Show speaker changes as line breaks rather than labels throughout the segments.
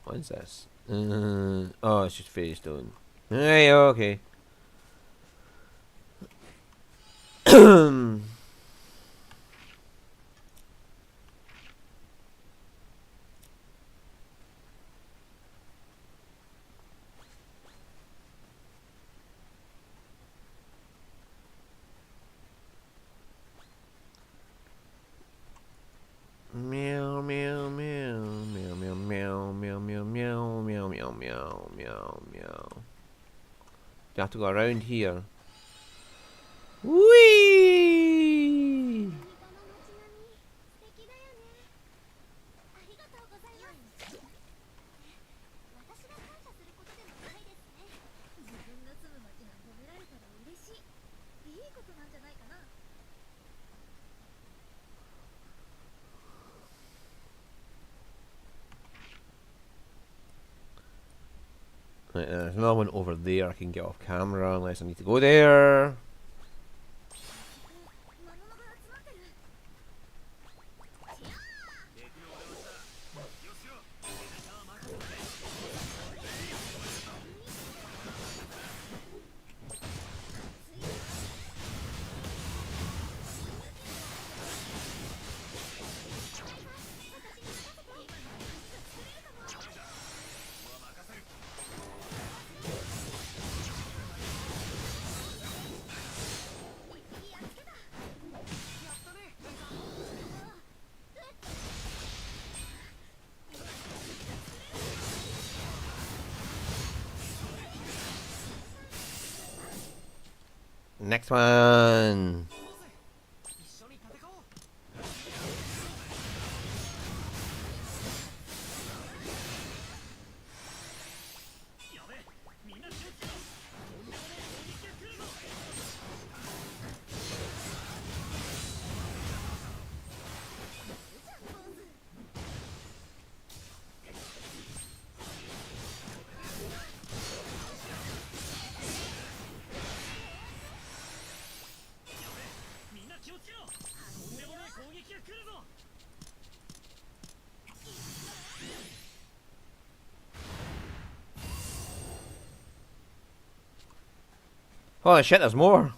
What's this? Oh, it's just fairy stone. Hey, okay. Meow meow meow meow meow meow meow meow meow meow meow meow meow meow. You have to go around here. Whee! Right, there's another one over there I can get off camera unless I need to go there. Next one. Holy shit, there's more.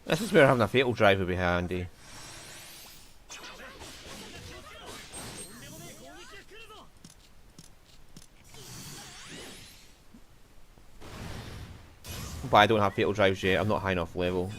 This is where having a fatal drive would be handy. But I don't have fatal drives yet, I'm not high enough level.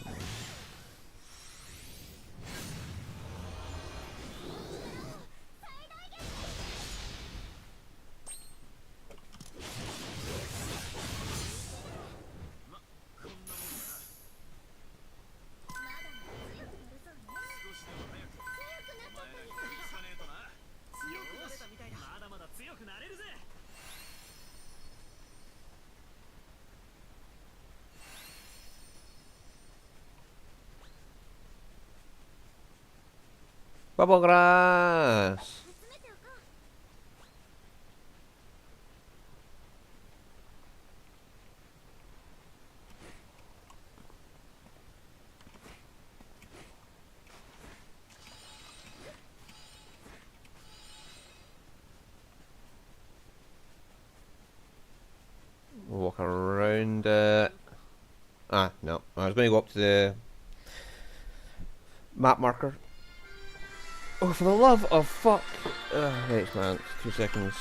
Bubble grass! We'll walk around it. Ah, no. I was going to go up to the map marker. Oh, for the love of fuck! Right, man. 2 seconds.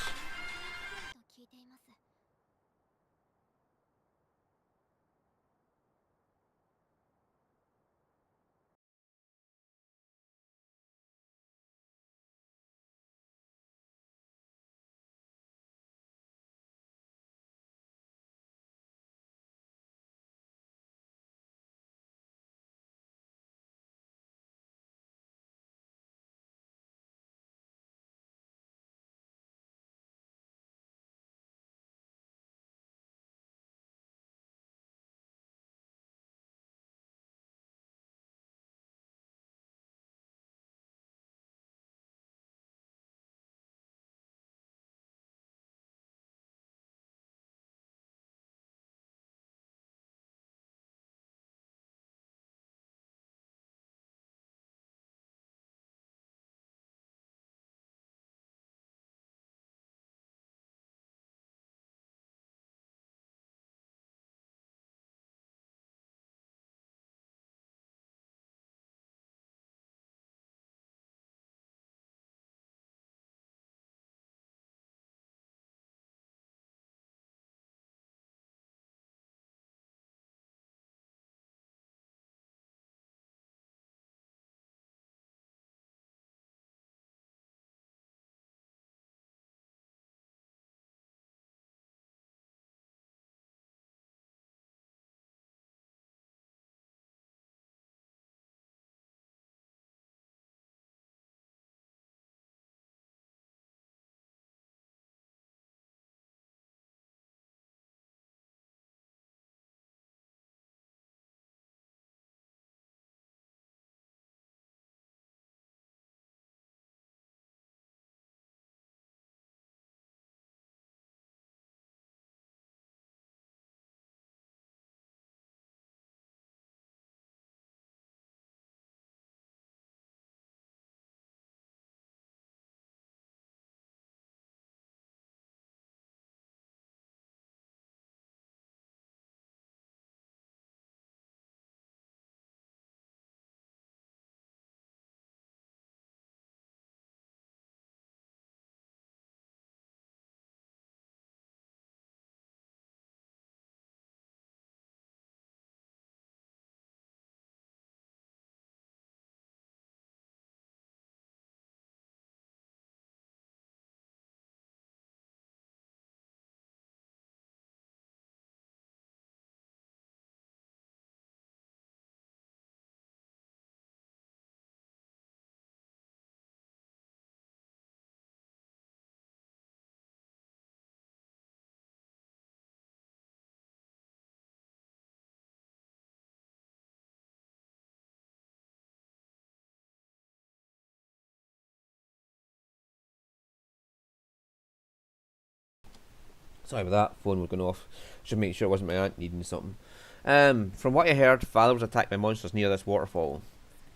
Sorry about that, phone was going off. Should make sure it wasn't my aunt needing something. From what I heard, Father was attacked by monsters near this waterfall,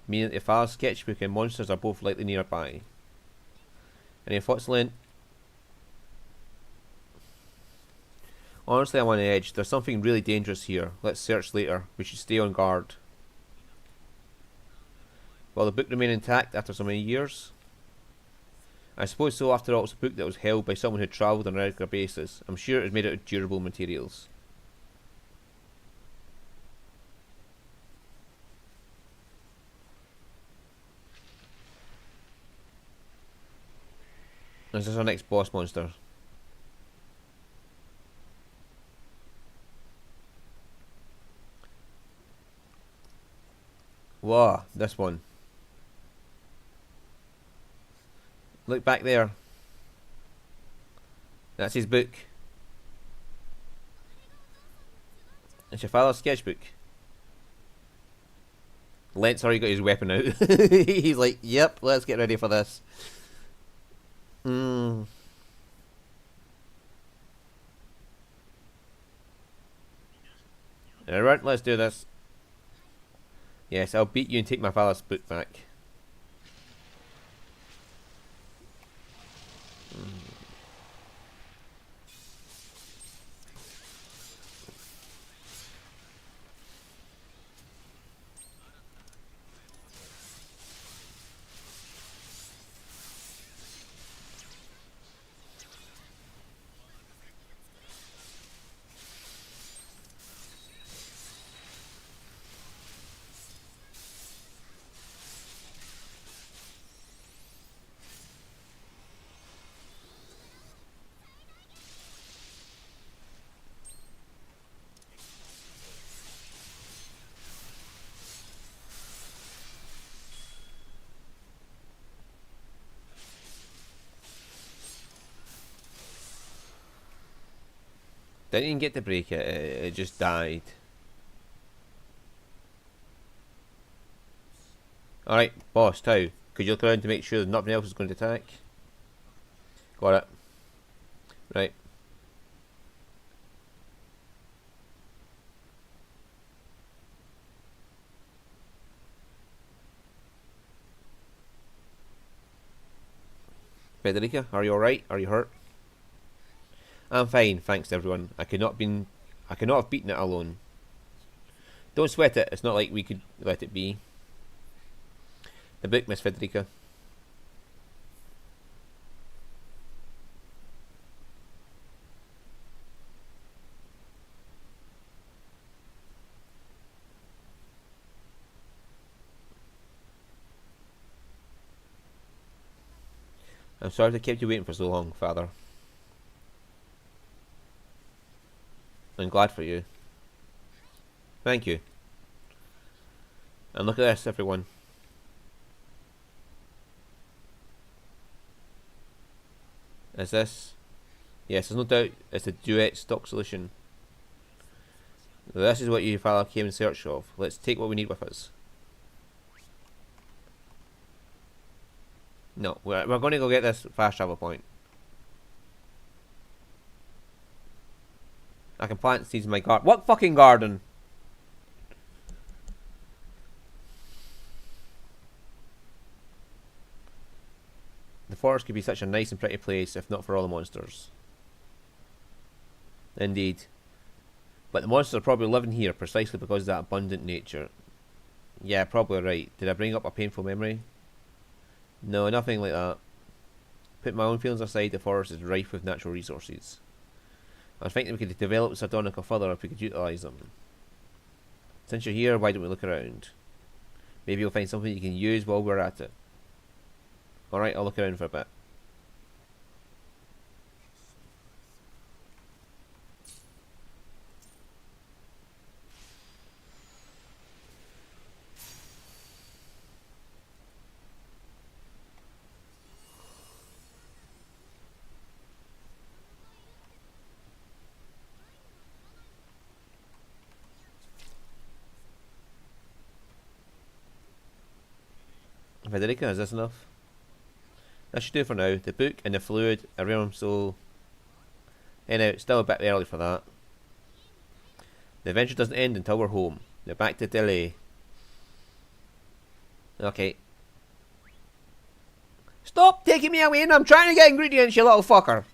meaning that the Father's sketchbook and monsters are both likely nearby. Any thoughts, Lynn? Honestly, I'm on edge. There's something really dangerous here. Let's search later. We should stay on guard. Will the book remain intact after so many years? I suppose so. After all, it's a book that was held by someone who travelled on a regular basis. I'm sure it was made out of durable materials. This is our next boss monster. Whoa, this one. Look back there. That's his book. It's your father's sketchbook. Lent's already got his weapon out. He's like, yep, let's get ready for this. Alright, let's do this. Yes, I'll beat you and take my father's book back. Didn't even get to break it, it just died. Alright, boss, Tau. Could you look around to make sure that nothing else is going to attack? Got it. Right. Federica, are you alright? Are you hurt? I'm fine, thanks everyone. I could not have beaten it alone. Don't sweat it, it's not like we could let it be. The book, Miss Federica. I'm sorry to keep you waiting for so long, Father. I'm glad for you. Thank you. And look at this, everyone. Is this? Yes, there's no doubt it's a duet stock solution. This is what your father came in search of. Let's take what we need with us. No, we're going to go get this fast travel point. I can plant seeds in my garden. What fucking garden? The forest could be such a nice and pretty place if not for all the monsters. Indeed. But the monsters are probably living here precisely because of that abundant nature. Yeah, probably right. Did I bring up a painful memory? No, nothing like that. Put my own feelings aside, the forest is rife with natural resources. I was thinking we could develop Sardonica further if we could utilise them. Since you're here, why don't we look around? Maybe you'll find something you can use while we're at it. Alright, I'll look around for a bit. Federica, is this enough? That should do for now. The book and the fluid, a realm so... Anyway, it's still a bit early for that. The adventure doesn't end until we're home. Now back to Atelier. Okay. Stop taking me away and I'm trying to get ingredients, you little fucker.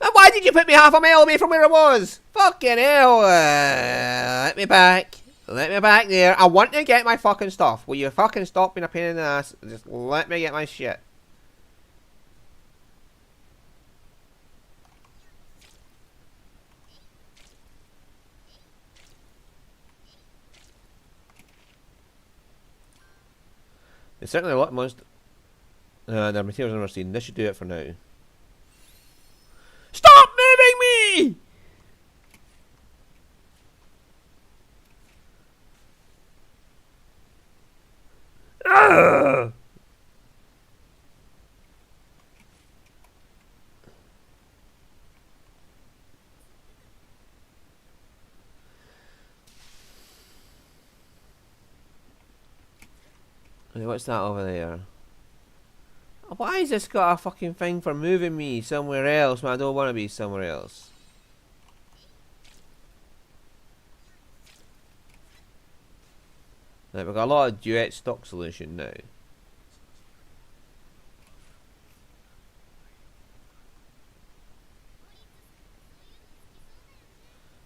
And why did you put me half a mile away from where I was? Fucking hell. Let me back. Let me back there. I want to get my fucking stuff. Will you fucking stop being a pain in the ass? Just let me get my shit. There's certainly a lot of monsters. There are materials I've never seen. This should do it for now. Stop moving me! Ugh! What's that over there? Why has this got a fucking thing for moving me somewhere else when I don't want to be somewhere else? Right, we've got a lot of duet stock solution now.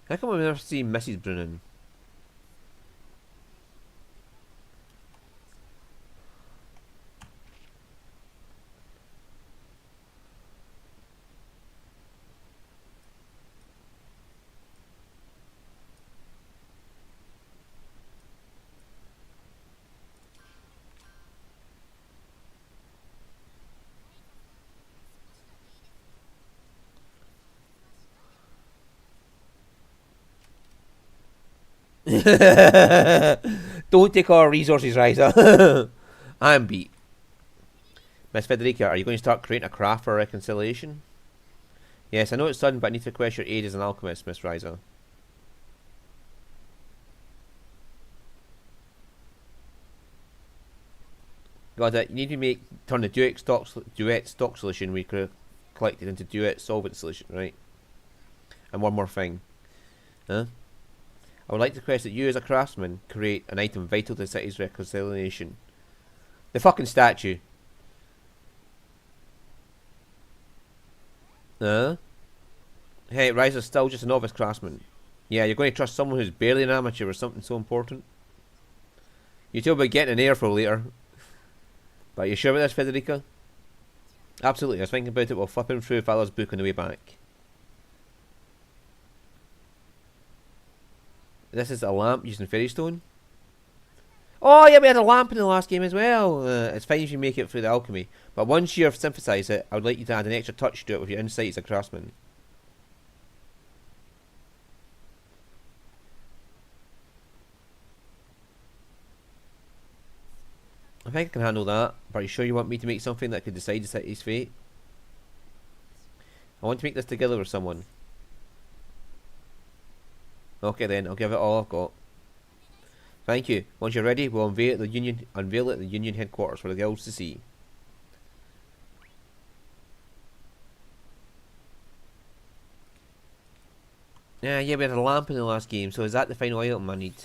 How come we've never seen Mrs. Brunnen? Don't take our resources, Ryza. I'm beat. Miss Federica, are you going to start creating a craft for reconciliation? Yes, I know it's sudden, but I need to request your aid as an alchemist, Miss Ryza. Got it. You need to turn the duet stock solution we collected into duet solvent solution, right? And one more thing. Huh? I would like to request that you as a craftsman create an item vital to the city's reconciliation. The fucking statue. Hey, Ryza's still just a novice craftsman. Yeah, you're going to trust someone who's barely an amateur with something so important? You two will be getting an airflow later. But are you sure about this, Federica? Absolutely, I was thinking about it while flipping through Father's book on the way back. This is a lamp using fairy stone. Oh yeah, we had a lamp in the last game as well. It's fine if you make it through the alchemy, but once you've synthesized it, I would like you to add an extra touch to it with your insight as a craftsman. I think I can handle that, but are you sure you want me to make something that could decide the city's fate? I want to make this together with someone. Okay then, I'll give it all I've got. Thank you. Once you're ready, we'll unveil it at the Union headquarters for the guilds to see. Yeah, we had a lamp in the last game, so is that the final item I need?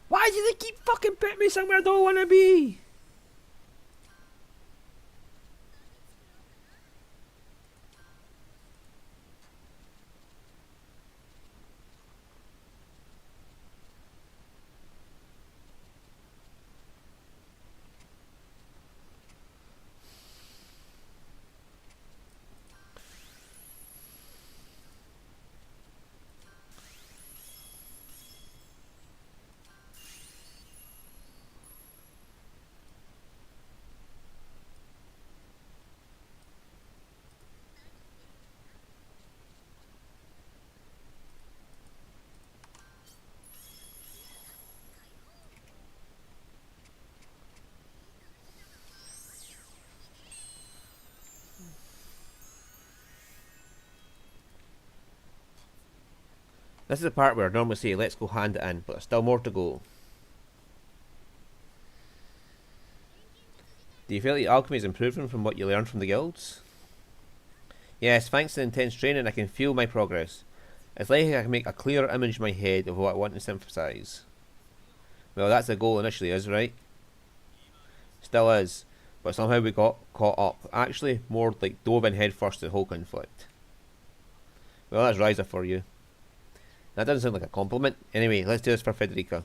Why do they keep fucking putting me somewhere I don't want to be? This is the part where I normally say let's go hand it in, but there's still more to go. Do you feel like alchemy is improving from what you learned from the guilds? Yes, thanks to intense training, I can feel my progress. It's like I can make a clearer image in my head of what I want to synthesize. Well, that's the goal initially, is right? Still is. But somehow we got caught up. Actually, more like dove in headfirst to the whole conflict. Well, that's Ryza for you. That doesn't sound like a compliment. Anyway, let's do this for Federica.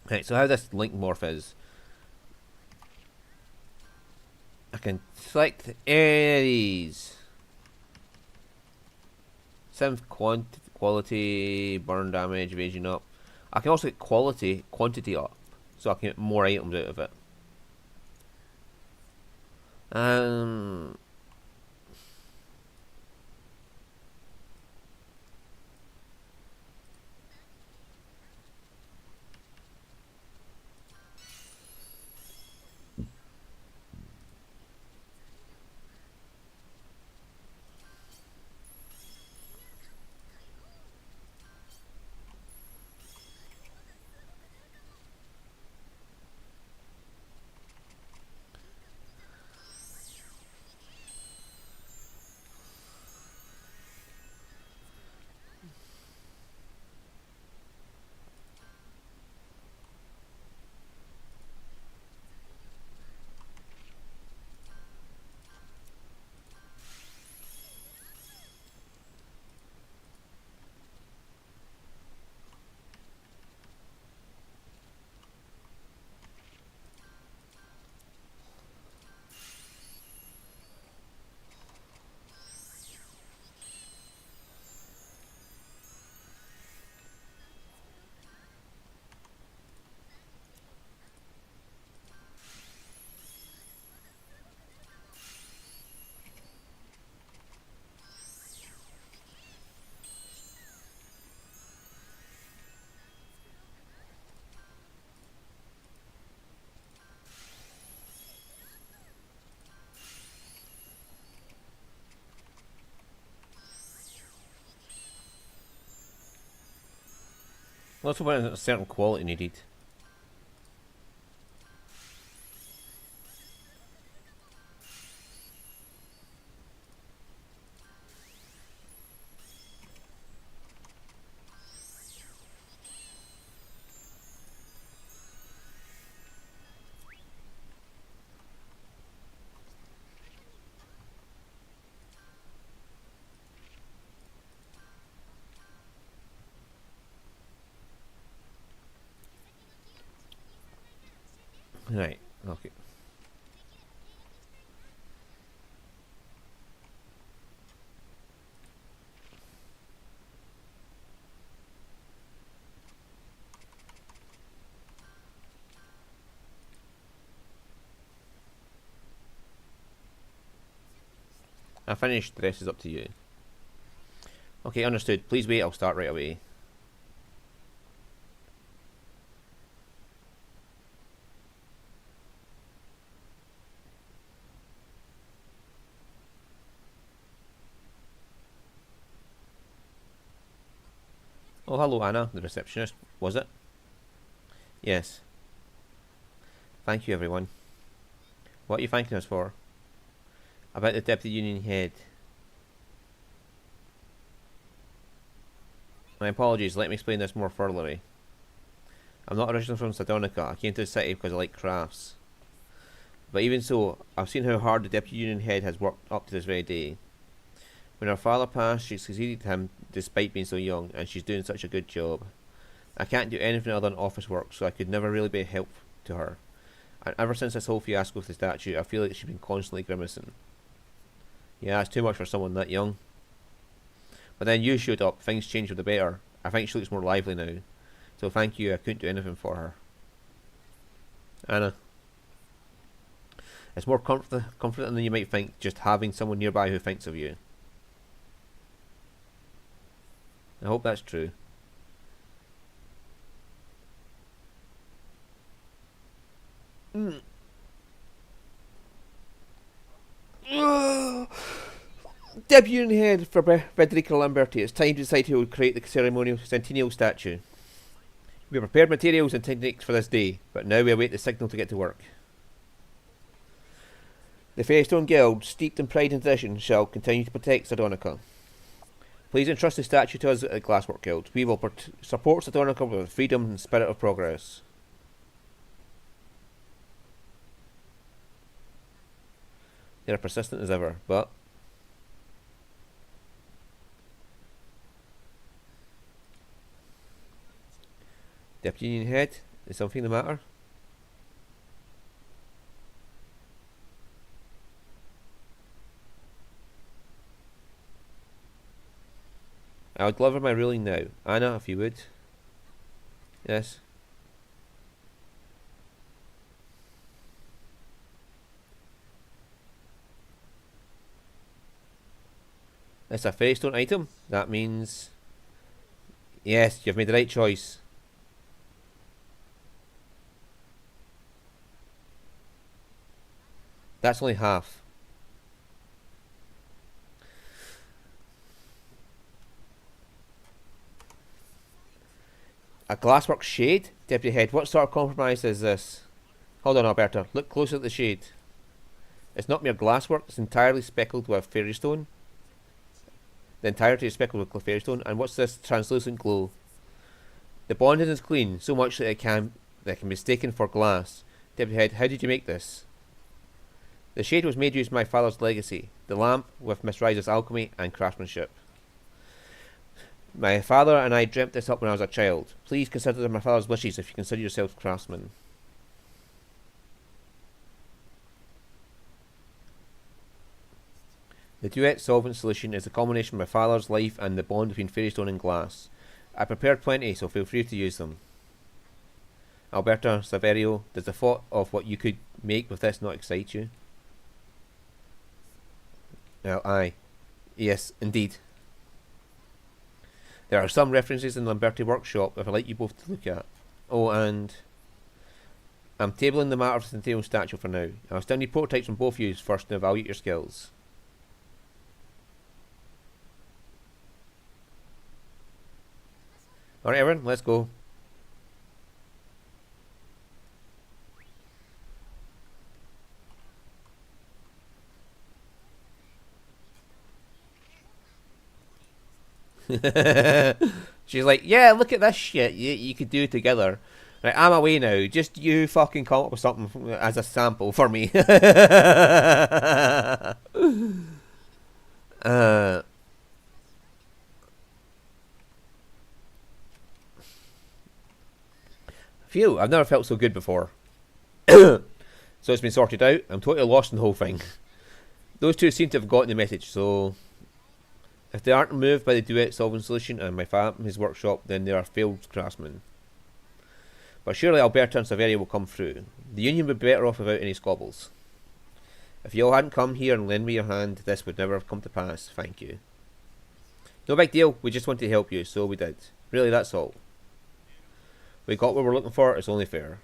Right, so how this link morph is, I can select any of these. 7th quality, burn damage, evasion up. I can also get quantity up, so I can get more items out of it. Um, Let's hope a certain quality needed. Right, okay. I finished, the rest is up to you. Okay, understood. Please wait, I'll start right away. Oh, hello Anna, the receptionist, was it? Yes. Thank you everyone. What are you thanking us for? About the Deputy Union Head. My apologies, let me explain this more thoroughly. I'm not originally from Sardonica, I came to the city because I like crafts. But even so, I've seen how hard the Deputy Union Head has worked up to this very day. When her father passed, she succeeded him despite being so young, and she's doing such a good job. I can't do anything other than office work, so I could never really be a help to her. And ever since this whole fiasco with the statue, I feel like she's been constantly grimacing. Yeah, it's too much for someone that young. But then you showed up, things changed for the better. I think she looks more lively now. So thank you, I couldn't do anything for her. Anna. It's more comforting than you might think, just having someone nearby who thinks of you. I hope that's true. Deputy head for Federico Lamberti, it's time to decide who will create the ceremonial centennial statue. We prepared materials and techniques for this day, but now we await the signal to get to work. The Fairstone Guild, steeped in pride and tradition, shall continue to protect Sardonica. Please entrust the statue to us at the Glasswork Guild. We will support Sardonica with freedom and spirit of progress. They're persistent as ever, but... Deputy Union Head, is something the matter? I would deliver my ruling now. Anna, if you would. Yes. It's a Fairstone item. That means... Yes, you've made the right choice. That's only half. A glasswork shade? Deputy Head, what sort of compromise is this? Hold on, Alberta. Look closer at the shade. It's not mere glasswork, it's entirely speckled with fairystone. The entirety is speckled with fairystone. And what's this translucent glow? The bonding is clean, so much that it can be mistaken for glass. Deputy Head, how did you make this? The shade was made using my father's legacy, the lamp with Miss Ryza's alchemy and craftsmanship. My father and I dreamt this up when I was a child. Please consider my father's wishes if you consider yourself craftsmen. The duet solvent solution is a combination of my father's life and the bond between fairystone and glass. I prepared plenty, so feel free to use them. Alberta, Saverio, does the thought of what you could make with this not excite you? Well, aye. Yes, indeed. There are some references in the Lamberti workshop that I'd like you both to look at. Oh, and... I'm tabling the matter of the Centennial statue for now. I'll still need prototypes from both of you first to evaluate your skills. Alright everyone, let's go. She's like, yeah, look at this shit you could do together. Right, I'm away now. Just you fucking come up with something as a sample for me. Phew, I've never felt so good before. So it's been sorted out. I'm totally lost in the whole thing. Those two seem to have gotten the message, so... If they aren't moved by the duet solving solution and my family's workshop, then they are failed craftsmen. But surely Alberta and Saverio will come through. The Union would be better off without any squabbles. If you all hadn't come here and lend me your hand, this would never have come to pass. Thank you. No big deal, we just wanted to help you, so we did. Really, that's all. We got what we're looking for, it's only fair.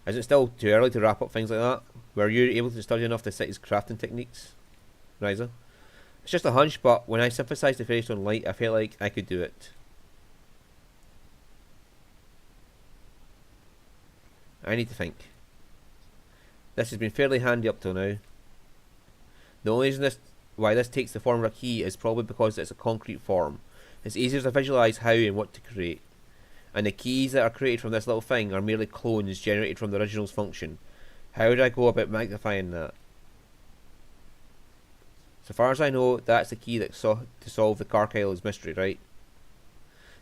Is it still too early to wrap up things like that? Were you able to study enough the city's crafting techniques, Ryza? It's just a hunch, but when I synthesized the Fairstone light, I felt like I could do it. I need to think. This has been fairly handy up till now. The only reason why this takes the form of a key is probably because it's a concrete form. It's easier to visualize how and what to create. And the keys that are created from this little thing are merely clones generated from the original's function. How would I go about magnifying that? So far as I know, that's the key that to solve the Carkyle's mystery, right?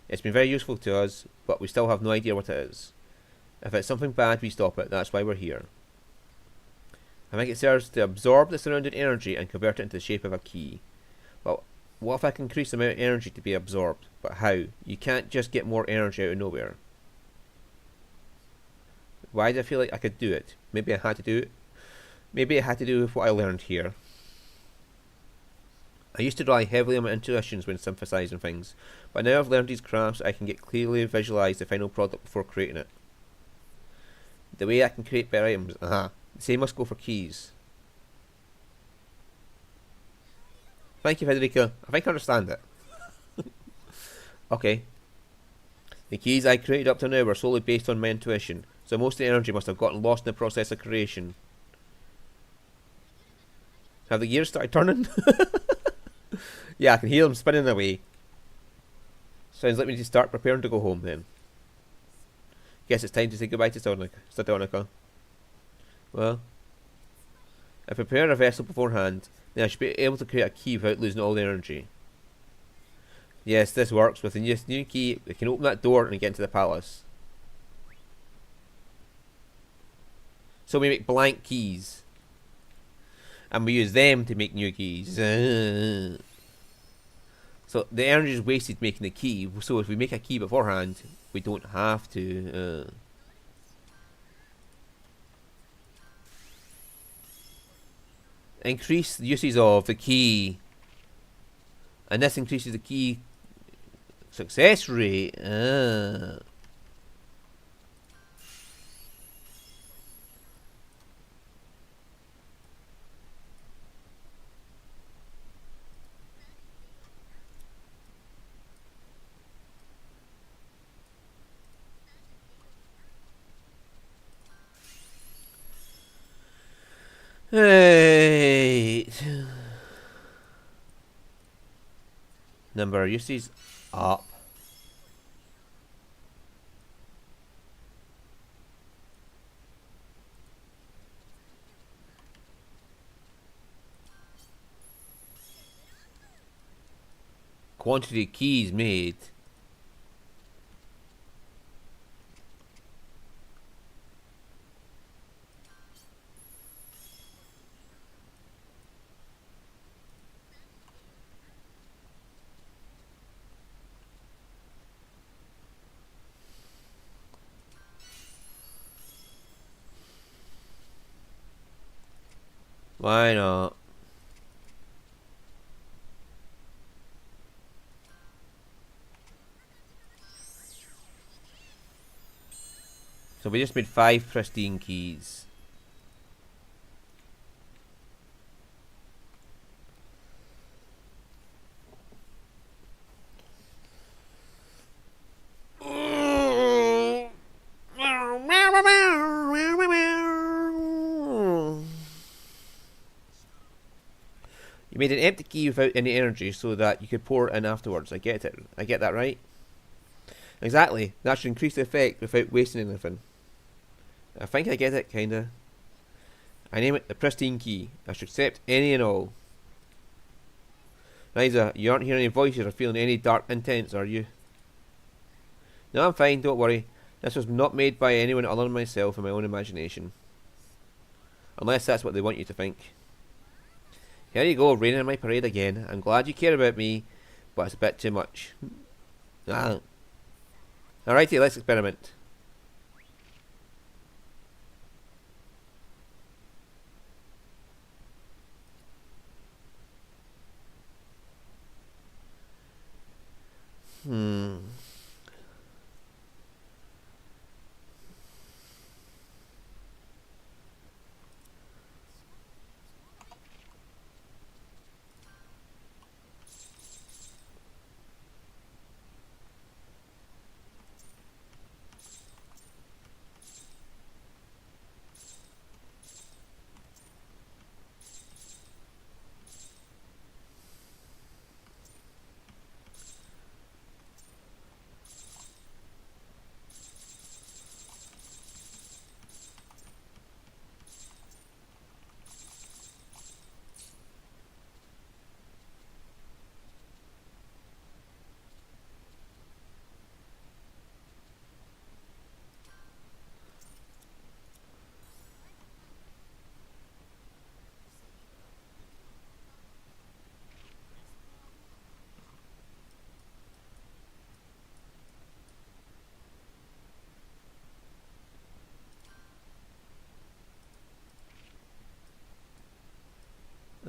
It's been very useful to us, but we still have no idea what it is. If it's something bad, we stop it. That's why we're here. I think it serves to absorb the surrounding energy and convert it into the shape of a key. Well, what if I can increase the amount of energy to be absorbed? But how? You can't just get more energy out of nowhere. Why do I feel like I could do it? Maybe I had to do it. Maybe it had to do with what I learned here. I used to rely heavily on my intuitions when synthesizing things, but now I've learned these crafts, I can get clearly visualize the final product before creating it. The way I can create better items, The same must go for keys. Thank you, Federica. I think I understand it. Okay. The keys I created up to now were solely based on my intuition, so most of the energy must have gotten lost in the process of creation. Have the gears started turning? Yeah, I can hear them spinning away. Sounds like we need to start preparing to go home then. Guess it's time to say goodbye to Sardonica. Well, if I prepare a vessel beforehand, then I should be able to create a key without losing all the energy. Yes, this works. With the new key, we can open that door and get into the palace. So we make blank keys. And we use them to make new keys. So the energy is wasted making the key. So if we make a key beforehand, we don't have to. Increase the uses of the key. And this increases the key success rate. Hey. Number of uses up. Quantity of keys made. Why not? So we just made 5 pristine keys. You made an empty key without any energy so that you could pour it in afterwards. I get it. I get that right? Exactly. That should increase the effect without wasting anything. I think I get it, kinda. I name it the pristine key. I should accept any and all. Ryza, you aren't hearing any voices or feeling any dark intents, are you? No, I'm fine, don't worry. This was not made by anyone other than myself and my own imagination. Unless that's what they want you to think. Here you go, raining in my parade again. I'm glad you care about me, but it's a bit too much. Alrighty, let's experiment.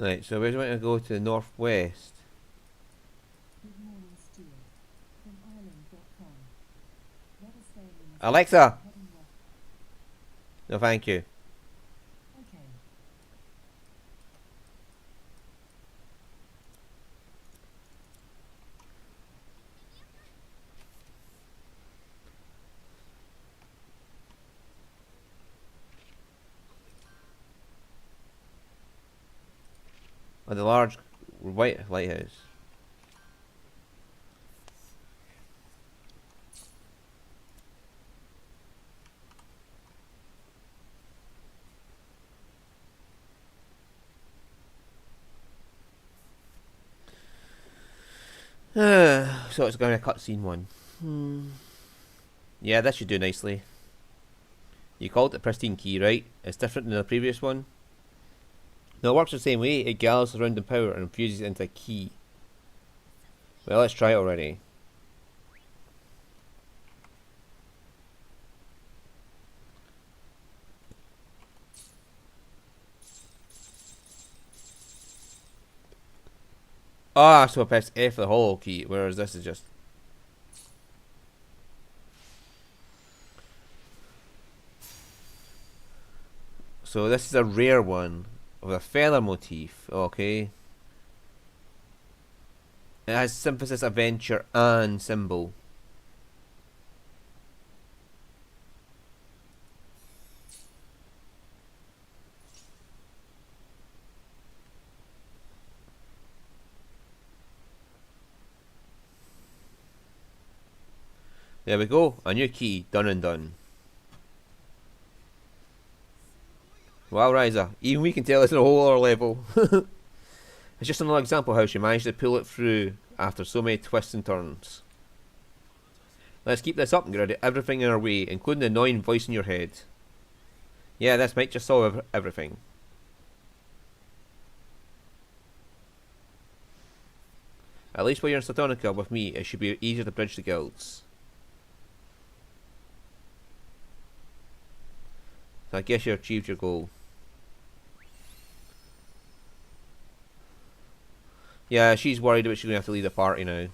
Right, so where do you want to go to the northwest? Alexa! No, thank you. Oh, the large white lighthouse. So it's going to be a cutscene one. Yeah, that should do nicely. You called it the pristine key, right? It's different than the previous one. No, it works the same way. It gathers surrounding power and infuses it into a key. Well, let's try it already. Ah, so I pressed F for the hollow key, whereas this is just... So this is a rare one with a feather motif, okay. It has synthesis, adventure, and symbol. There we go, a new key, done and done. Wow, Ryza, even we can tell it's in a whole other level. It's just another example of how she managed to pull it through after so many twists and turns. Let's keep this up and get rid of everything in our way, including the annoying voice in your head. Yeah, this might just solve everything. At least while you're in Satonica with me, it should be easier to bridge the guilds. So I guess you achieved your goal. Yeah, she's worried about she's going to have to leave the party now.